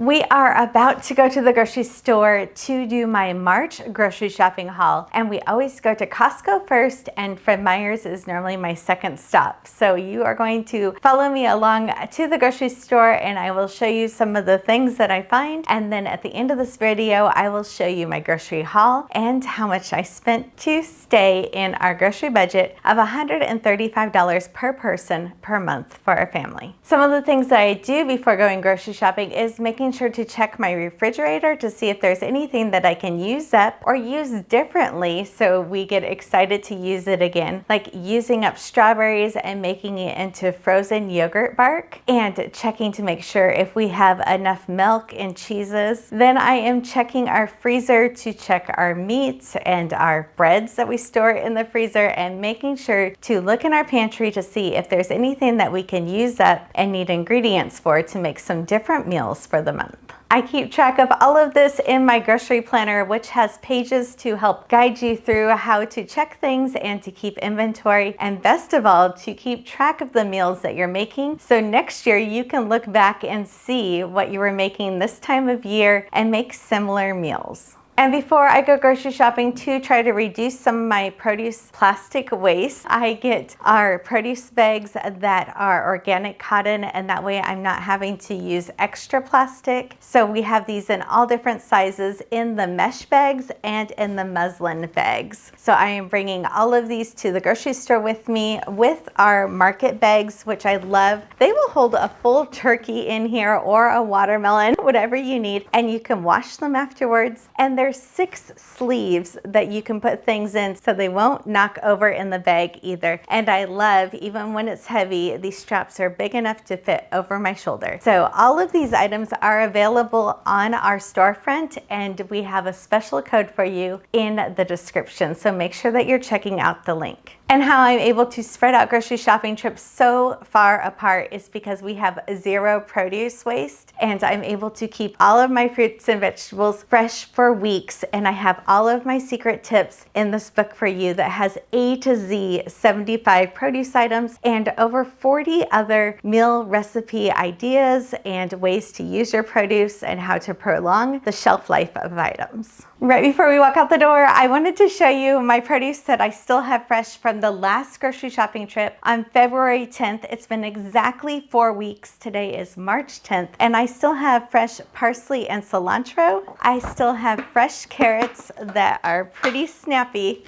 We are about to go to the grocery store to do my March grocery shopping haul, and we always go to Costco first, and Fred Meyer's is normally my second stop. So you are going to follow me along to the grocery store and I will show you some of the things that I find, and then at the end of this video I will show you my grocery haul and how much I spent to stay in our grocery budget of $135 per person per month for our family. Some of the things that I do before going grocery shopping is making sure to check my refrigerator to see if there's anything that I can use up or use differently so we get excited to use it again, like using up strawberries and making it into frozen yogurt bark, and checking to make sure if we have enough milk and cheeses. Then I am checking our freezer to check our meats and our breads that we store in the freezer, and making sure to look in our pantry to see if there's anything that we can use up and need ingredients for to make some different meals for the month. I keep track of all of this in my grocery planner, which has pages to help guide you through how to check things and to keep inventory, and best of all, to keep track of the meals that you're making. So next year you can look back and see what you were making this time of year and make similar meals. And before I go grocery shopping to try to reduce some of my produce plastic waste, I get our produce bags that are organic cotton, and that way I'm not having to use extra plastic. So we have these in all different sizes in the mesh bags and in the muslin bags. So I am bringing all of these to the grocery store with me with our market bags, which I love. They will hold a full turkey in here or a watermelon, whatever you need, and you can wash them afterwards. And there's 6 sleeves that you can put things in so they won't knock over in the bag either. And I love, even when it's heavy, these straps are big enough to fit over my shoulder. So all of these items are available on our storefront, and we have a special code for you in the description. So make sure that you're checking out the link. And how I'm able to spread out grocery shopping trips so far apart is because we have 0 produce waste, and I'm able to keep all of my fruits and vegetables fresh for weeks. And I have all of my secret tips in this book for you that has A to Z 75 produce items and over 40 other meal recipe ideas and ways to use your produce and how to prolong the shelf life of items. Right before we walk out the door, I wanted to show you my produce that I still have fresh from the last grocery shopping trip on February 10th. It's been exactly 4 weeks. Today is March 10th, and I still have fresh parsley and cilantro. I still have fresh carrots that are pretty snappy.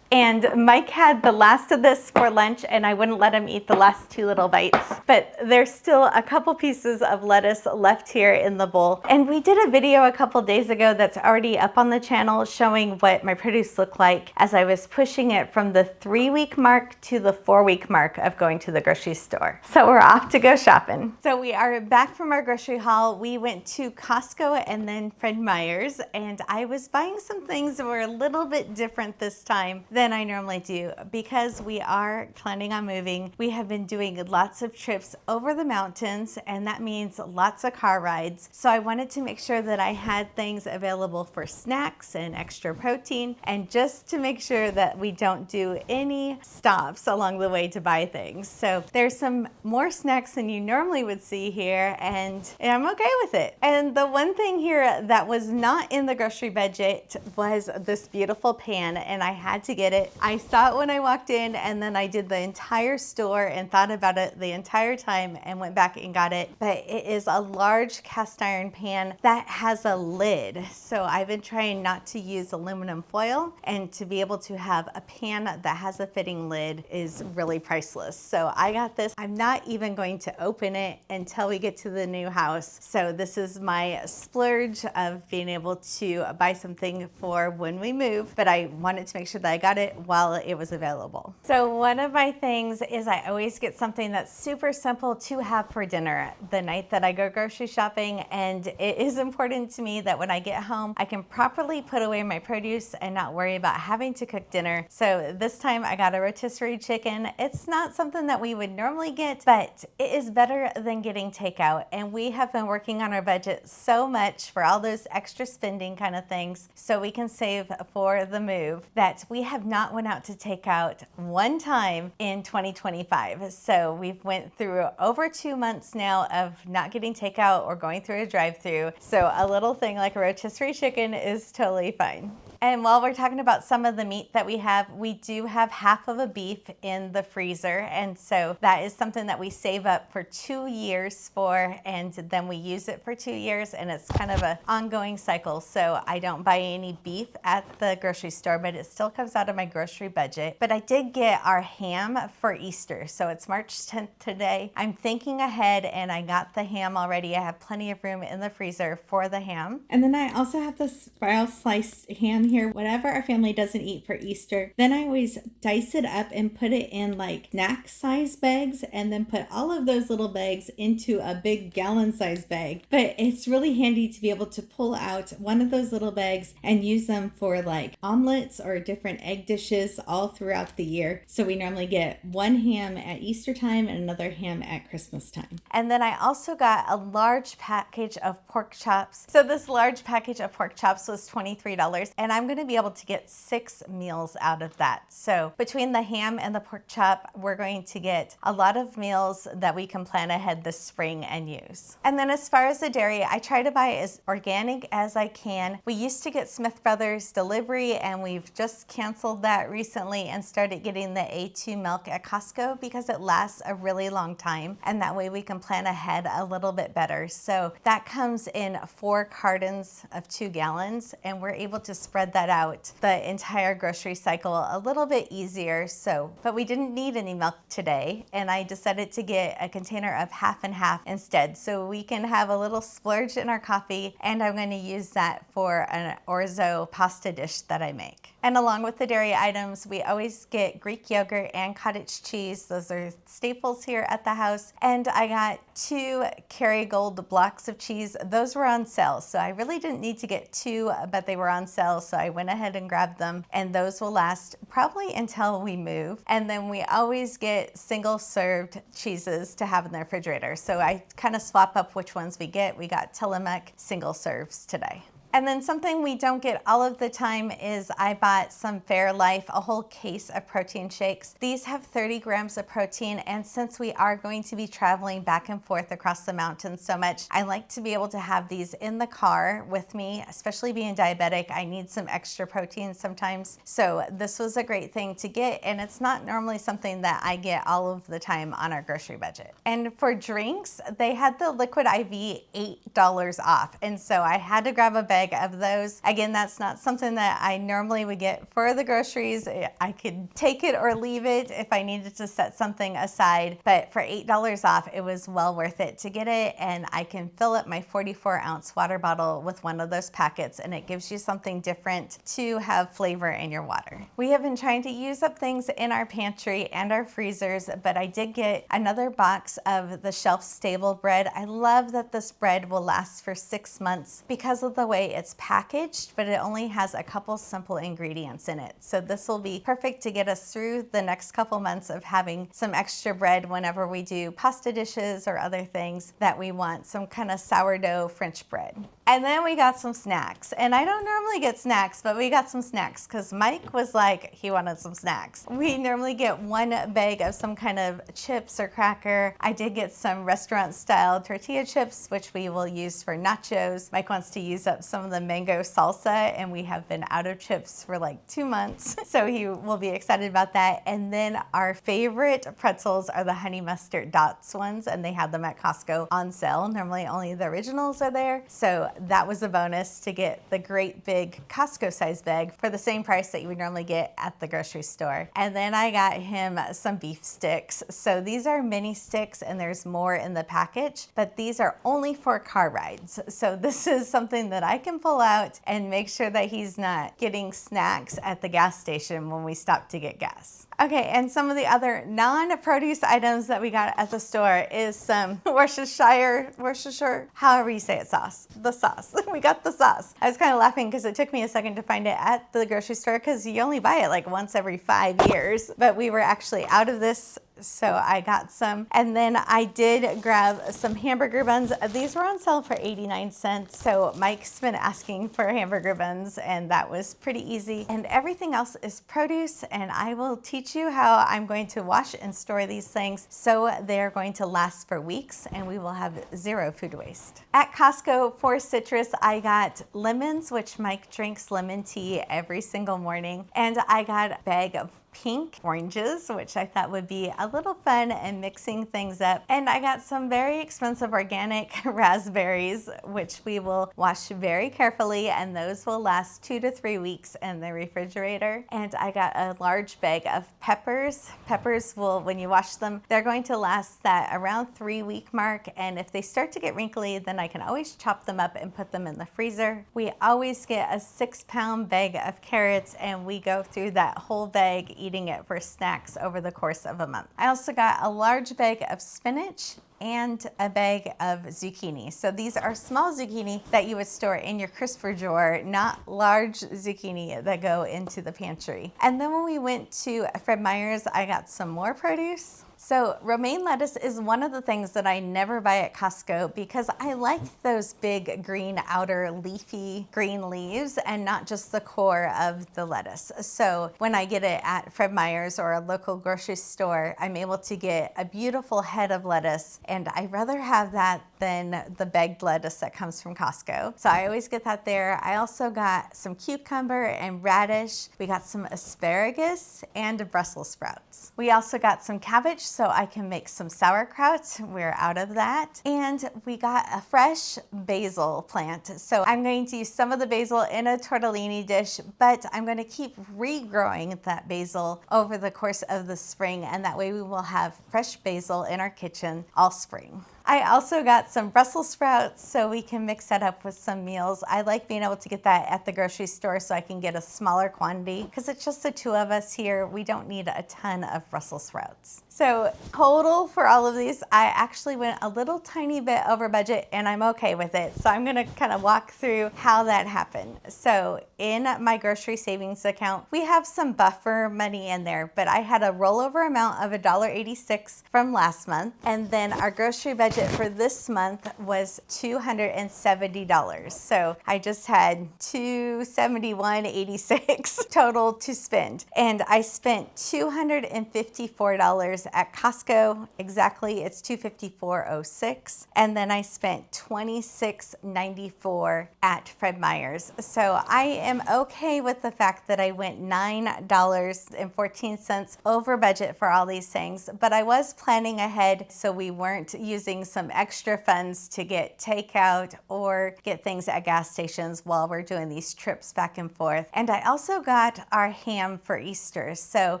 And Mike had the last of this for lunch, and I wouldn't let him eat the last 2 little bites. But there's still a couple pieces of lettuce left here in the bowl. And we did a video a couple days ago that's already up on the channel showing what my produce looked like as I was pushing it from the 3-week mark to the 4-week mark of going to the grocery store. So we're off to go shopping. So we are back from our grocery haul. We went to Costco and then Fred Meyer's, and I was buying some things that were a little bit different this time than I normally do because we are planning on moving. We have been doing lots of trips over the mountains, and that means lots of car rides. So I wanted to make sure that I had things available for snacks and extra protein, and just to make sure that we don't do any stops along the way to buy things. So there's some more snacks than you normally would see here, and I'm okay with it. And the one thing here that was not in the grocery budget was this beautiful pan, and I had to get it. I saw it when I walked in, and then I did the entire store and thought about it the entire time and went back and got it. But it is a large cast iron pan that has a lid. So I've been trying not to use aluminum foil, and to be able to have a pan that has a fitting lid is really priceless. So I got this. I'm not even going to open it until we get to the new house. So this is my splurge of being able to buy something for when we move, but I wanted to make sure that I got it while it was available. So one of my things is I always get something that's super simple to have for dinner the night that I go grocery shopping, and it is important to me that when I get home I can properly put away my produce and not worry about having to cook dinner. So this time I got a rotisserie chicken. It's not something that we would normally get, but it is better than getting takeout, and we have been working on our budget so much for all those extra spending kind of things so we can save for the move that we have not went out to take out one time in 2025. So we've went through over 2 months now of not getting takeout or going through a drive-through. So a little thing like a rotisserie chicken is totally fine. And while we're talking about some of the meat that we do have half of a beef in the freezer. And so that is something that we save up for 2 years for, and then we use it for 2 years, and it's kind of an ongoing cycle. So I don't buy any beef at the grocery store, but it still comes out of my grocery budget. But I did get our ham for Easter. So it's March 10th today. I'm thinking ahead, and I got the ham already. I have plenty of room in the freezer for the ham. And then I also have the spiral sliced ham here, whatever our family doesn't eat for Easter. Then I always dice it up and put it in like snack size bags, and then put all of those little bags into a big gallon size bag. But it's really handy to be able to pull out one of those little bags and use them for like omelets or different egg dishes all throughout the year. So we normally get one ham at Easter time and another ham at Christmas time. And then I also got a large package of pork chops. So this large package of pork chops was $23, and I'm going to be able to get 6 meals out of that. So between the ham and the pork chop, we're going to get a lot of meals that we can plan ahead this spring and use. And then as far as the dairy, I try to buy as organic as I can. We used to get Smith Brothers delivery, and we've just canceled that recently and started getting the A2 milk at Costco because it lasts a really long time, and that way we can plan ahead a little bit better. So that comes in 4 cartons of 2 gallons, and we're able to spread that out the entire grocery cycle a little bit easier. So, but we didn't need any milk today, and I decided to get a container of half and half instead, so we can have a little splurge in our coffee, and I'm going to use that for an orzo pasta dish that I make. And along with the dairy items, we always get Greek yogurt and cottage cheese. Those are staples here at the house. And I got 2 Kerrygold blocks of cheese. Those were on sale, so I really didn't need to get 2, but they were on sale, so I went ahead and grabbed them, and those will last probably until we move. And then we always get single served cheeses to have in the refrigerator, so I kind of swap up which ones we get. We got Tillamook single serves today. And then something we don't get all of the time is I bought some Fairlife, a whole case of protein shakes. These have 30 grams of protein, and since we are going to be traveling back and forth across the mountains so much, I like to be able to have these in the car with me, especially being diabetic. I need some extra protein sometimes. So this was a great thing to get, and it's not normally something that I get all of the time on our grocery budget. And for drinks, they had the Liquid IV $8 off, and so I had to grab a bag of those. Again, that's not something that I normally would get for the groceries. I could take it or leave it if I needed to set something aside, but for $8 off, it was well worth it to get it, and I can fill up my 44-ounce water bottle with one of those packets, and it gives you something different to have flavor in your water. We have been trying to use up things in our pantry and our freezers, but I did get another box of the shelf-stable bread. I love that this bread will last for 6 months because of the way it's packaged, but it only has a couple simple ingredients in it. So this will be perfect to get us through the next couple months of having some extra bread whenever we do pasta dishes or other things that we want some kind of sourdough French bread. And then we got some snacks, and I don't normally get snacks, but we got some snacks because Mike was like, he wanted some snacks. We normally get 1 bag of some kind of chips or cracker. I did get some restaurant style tortilla chips, which we will use for nachos. Mike wants to use up some of the mango salsa, and we have been out of chips for like 2 months, so he will be excited about that. And then our favorite pretzels are the honey mustard dots ones, and they had them at Costco on sale. Normally only the originals are there, so that was a bonus to get the great big Costco size bag for the same price that you would normally get at the grocery store. And then I got him some beef sticks. So these are mini sticks, and there's more in the package, but these are only for car rides. So this is something that I can pull out and make sure that he's not getting snacks at the gas station when we stop to get gas. Okay, and some of the other non-produce items that we got at the store is some Worcestershire, however you say it, sauce. The sauce. We got the sauce. I was kind of laughing because it took me a second to find it at the grocery store because you only buy it like once every 5 years. But we were actually out of this So I got some, and then I did grab some hamburger buns. These were on sale for 89 cents. So Mike's been asking for hamburger buns, and that was pretty easy. And everything else is produce, and I will teach you how I'm going to wash and store these things so they're going to last for weeks and we will have zero food waste. At Costco for citrus, I got lemons, which Mike drinks lemon tea every single morning, and I got a bag of pink oranges, which I thought would be a little fun and mixing things up. And I got some very expensive organic raspberries, which we will wash very carefully, and those will last 2 to 3 weeks in the refrigerator. And I got a large bag of peppers. Peppers will, when you wash them, they're going to last that around 3-week mark. And if they start to get wrinkly, then I can always chop them up and put them in the freezer. We always get a 6-pound bag of carrots, and we go through that whole bag eating it for snacks over the course of a month. I also got a large bag of spinach and a bag of zucchini. So these are small zucchini that you would store in your crisper drawer, not large zucchini that go into the pantry. And then when we went to Fred Meyer's, I got some more produce. So romaine lettuce is one of the things that I never buy at Costco because I like those big green outer leafy green leaves and not just the core of the lettuce. So when I get it at Fred Meyer's or a local grocery store, I'm able to get a beautiful head of lettuce, and I'd rather have that than the bagged lettuce that comes from Costco. So I always get that there. I also got some cucumber and radish. We got some asparagus and Brussels sprouts. We also got some cabbage, so I can make some sauerkraut. We're out of that. And we got a fresh basil plant. So I'm going to use some of the basil in a tortellini dish, but I'm going to keep regrowing that basil over the course of the spring, and that way we will have fresh basil in our kitchen all spring. I also got some Brussels sprouts so we can mix that up with some meals. I like being able to get that at the grocery store so I can get a smaller quantity because it's just the 2 of us here. We don't need a ton of Brussels sprouts. So total for all of these, I actually went a little tiny bit over budget, and I'm okay with it. So I'm gonna kind of walk through how that happened. So in my grocery savings account, we have some buffer money in there, but I had a rollover amount of $1.86 from last month. And then our grocery budget for this month was $270. So I just had $271.86 total to spend. And I spent $254 at Costco. Exactly, it's $254.06. And then I spent $26.94 at Fred Meyer's. So I am okay with the fact that I went $9.14 over budget for all these things, but I was planning ahead so we weren't using some extra funds to get takeout or get things at gas stations while we're doing these trips back and forth. And I also got our ham for Easter. So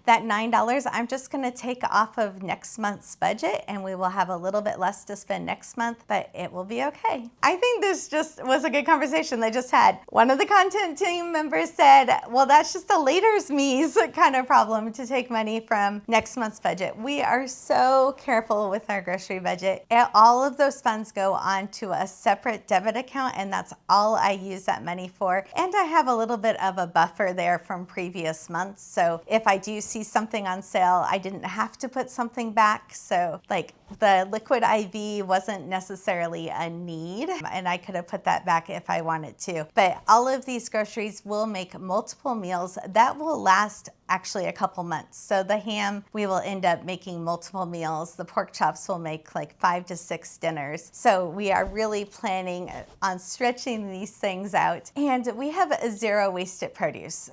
that $9, I'm just gonna take off of next month's budget, and we will have a little bit less to spend next month, but it will be okay. I think this just was a good conversation they just had. One of the content team members said, well, that's just a later's me's kind of problem to take money from next month's budget. We are so careful with our grocery budget. All of those funds go onto a separate debit account, and that's all I use that money for. And I have a little bit of a buffer there from previous months. So if I do see something on sale, I didn't have to put something back. So like the liquid IV wasn't necessarily a need, and I could have put that back if I wanted to. But all of these groceries will make multiple meals that will last actually a couple months. So the ham, we will end up making multiple meals. The pork chops will make like 5 to 6 dinners. So we are really planning on stretching these things out. And we have a zero wasted produce.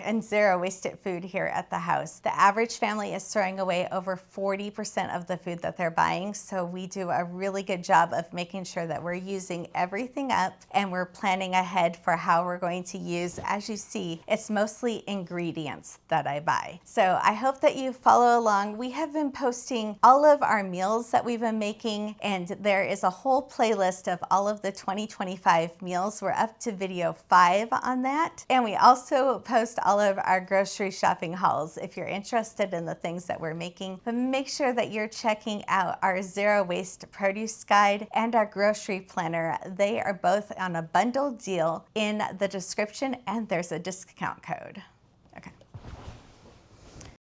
And zero wasted food here at the house. The average family is throwing away over 40% of the food that they're buying. So we do a really good job of making sure that we're using everything up, and we're planning ahead for how we're going to use. As you see, it's mostly ingredients that I buy. So I hope that you follow along. We have been posting all of our meals that we've been making, and there is a whole playlist of all of the 2025 meals. We're up to video 5 on that. And we also post all of our grocery shopping hauls if you're interested in the things that we're making. But make sure that you're checking out our zero waste produce guide and our grocery planner. They are both on a bundle deal in the description, and there's a discount code.